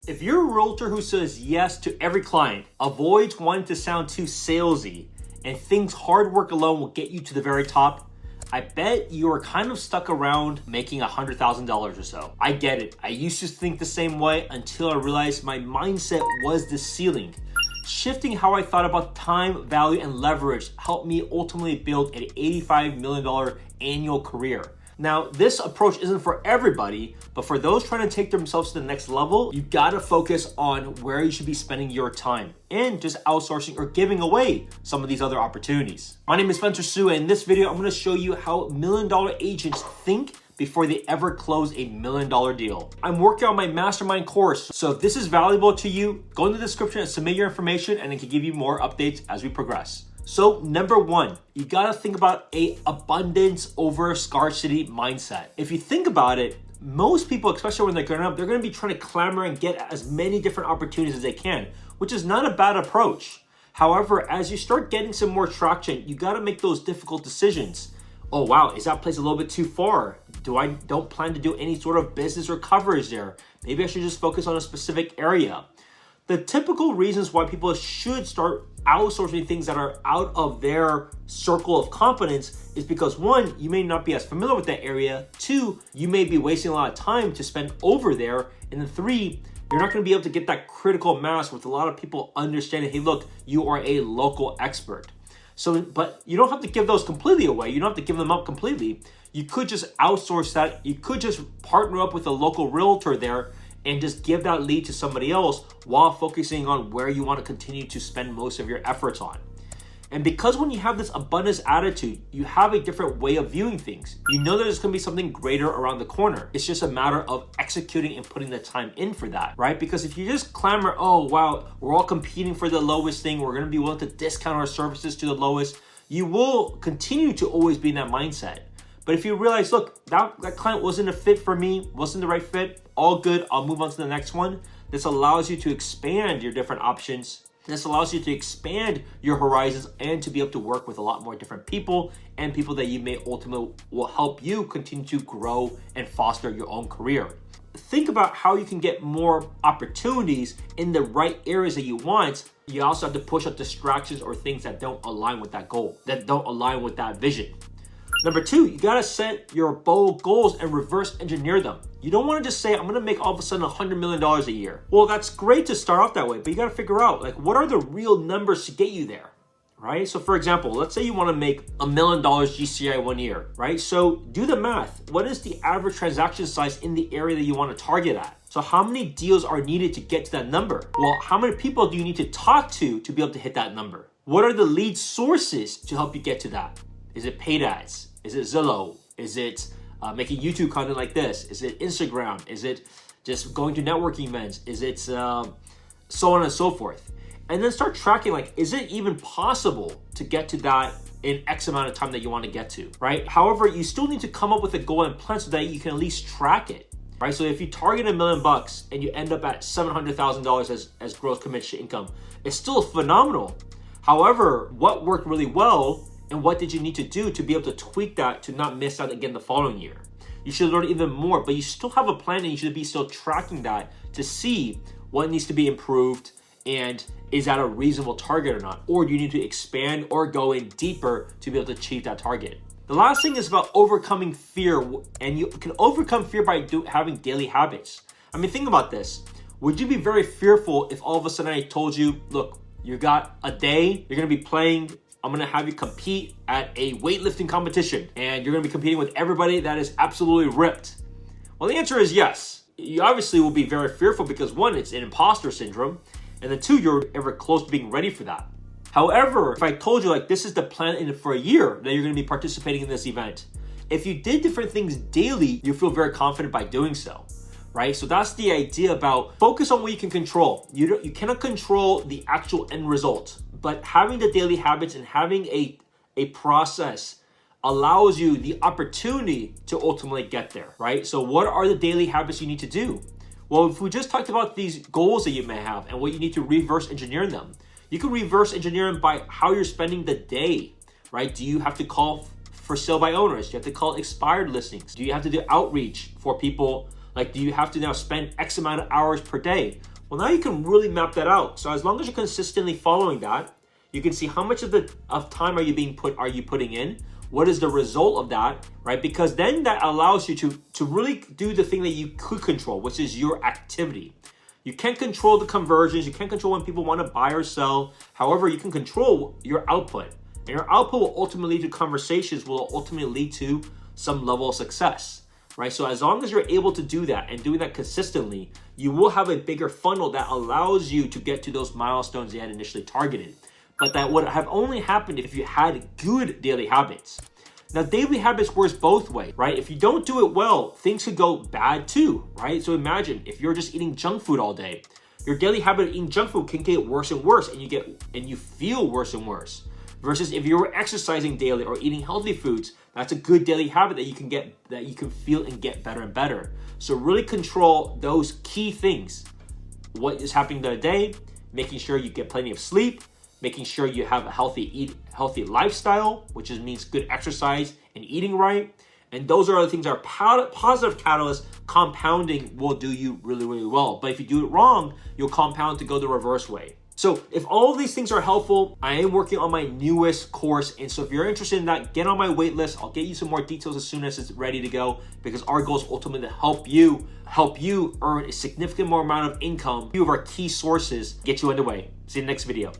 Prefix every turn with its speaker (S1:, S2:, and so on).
S1: If you're a realtor who says yes to every client, avoids wanting to sound too salesy, and thinks hard work alone will get you to the very top, I bet you are kind of stuck around making $100,000 or so. I get it. I used to think the same way until I realized my mindset was the ceiling. Shifting how I thought about time, value, and leverage helped me ultimately build an $85 million annual career. Now, this approach isn't for everybody, but for those trying to take themselves to the next level, you gotta focus on where you should be spending your time and just outsourcing or giving away some of these other opportunities. My name is Spencer Su, and in this video, I'm gonna show you how million-dollar agents think before they ever close a million-dollar deal. I'm working on my mastermind course, so if this is valuable to you, go in the description and submit your information, and I can give you more updates as we progress. So number one, you gotta think about a abundance over scarcity mindset. If you think about it, most people, especially when they're growing up, they're gonna be trying to clamor and get as many different opportunities as they can, which is not a bad approach. However, as you start getting some more traction, you gotta make those difficult decisions. Oh wow, is that place a little bit too far? Don't plan to do any sort of business or coverage there. Maybe I should just focus on a specific area. The typical reasons why people should start outsourcing things that are out of their circle of competence is because one, you may not be as familiar with that area. Two, you may be wasting a lot of time to spend over there. And then three, you're not gonna be able to get that critical mass with a lot of people understanding, hey, look, you are a local expert. So, but you don't have to give those completely away. You don't have to give them up completely. You could just outsource that. You could just partner up with a local realtor there and just give that lead to somebody else while focusing on where you want to continue to spend most of your efforts on. And because when you have this abundance attitude, you have a different way of viewing things. You know that there's going to be something greater around the corner. It's just a matter of executing and putting the time in for that, right? Because if you just clamor, oh, wow, we're all competing for the lowest thing, we're going to be willing to discount our services to the lowest, you will continue to always be in that mindset. But if you realize, look, that client wasn't a fit for me, wasn't the right fit, all good, I'll move on to the next one. This allows you to expand your different options. This allows you to expand your horizons and to be able to work with a lot more different people and people that you may ultimately will help you continue to grow and foster your own career. Think about how you can get more opportunities in the right areas that you want. You also have to push up distractions or things that don't align with that goal, that don't align with that vision. Number two, you gotta set your bold goals and reverse engineer them. You don't wanna just say, I'm gonna make all of a sudden $100 million a year. Well, that's great to start off that way, but you gotta figure out, like, what are the real numbers to get you there, right? So for example, let's say you wanna make $1 million GCI 1 year, right? So do the math. What is the average transaction size in the area that you wanna target at? So how many deals are needed to get to that number? Well, how many people do you need to talk to be able to hit that number? What are the lead sources to help you get to that? Is it paid ads? Is it Zillow? Is it making YouTube content like this? Is it Instagram? Is it just going to networking events? Is it so on and so forth? And then start tracking, like, is it even possible to get to that in X amount of time that you want to get to, right? However, you still need to come up with a goal and plan so that you can at least track it, right? So if you target $1 million and you end up at $700,000 as gross commission income, it's still phenomenal. However, what worked really well and what did you need to do to be able to tweak that to not miss out again the following year? You should learn even more, but you still have a plan and you should be still tracking that to see what needs to be improved and is that a reasonable target or not? Or do you need to expand or go in deeper to be able to achieve that target? The last thing is about overcoming fear, and you can overcome fear by having daily habits. I mean, think about this. Would you be very fearful if all of a sudden I told you, look, you got a day, you're gonna be playing, I'm gonna have you compete at a weightlifting competition and you're gonna be competing with everybody that is absolutely ripped? Well, the answer is yes. You obviously will be very fearful because one, it's an imposter syndrome, and then two, you're ever close to being ready for that. However, if I told you, like, this is the plan for a year that you're gonna be participating in this event, if you did different things daily, you feel very confident by doing so, right? So that's the idea about focus on what you can control. You cannot control the actual end result, but having the daily habits and having a process allows you the opportunity to ultimately get there, right? So what are the daily habits you need to do? Well, if we just talked about these goals that you may have and what you need to reverse engineer them, you can reverse engineer them by how you're spending the day, right? Do you have to call for sale by owners? Do you have to call expired listings? Do you have to do outreach for people? Like, do you have to now spend X amount of hours per day? Well, now you can really map that out. So as long as you're consistently following that, you can see how much of time are you putting in? What is the result of that, right? Because then that allows you to really do the thing that you could control, which is your activity. You can't control the conversions. You can't control when people want to buy or sell. However, you can control your output. And your output will ultimately lead to conversations, will ultimately lead to some level of success, right? So as long as you're able to do that and doing that consistently, you will have a bigger funnel that allows you to get to those milestones you had initially targeted. But that would have only happened if you had good daily habits. Now, daily habits works both ways, right? If you don't do it well, things could go bad too, right? So imagine if you're just eating junk food all day, your daily habit of eating junk food can get worse and worse, and you feel worse and worse. Versus if you were exercising daily or eating healthy foods, that's a good daily habit that you can feel and get better and better. So really control those key things. What is happening in the day, making sure you get plenty of sleep, making sure you have a healthy lifestyle, which means good exercise and eating right. And those are the things that are positive catalysts. Compounding will do you really, really well. But if you do it wrong, you'll compound to go the reverse way. So if all of these things are helpful, I am working on my newest course. And so if you're interested in that, get on my wait list. I'll get you some more details as soon as it's ready to go, because our goal is ultimately to help you earn a significant more amount of income. A few of our key sources get you underway. See you in the next video.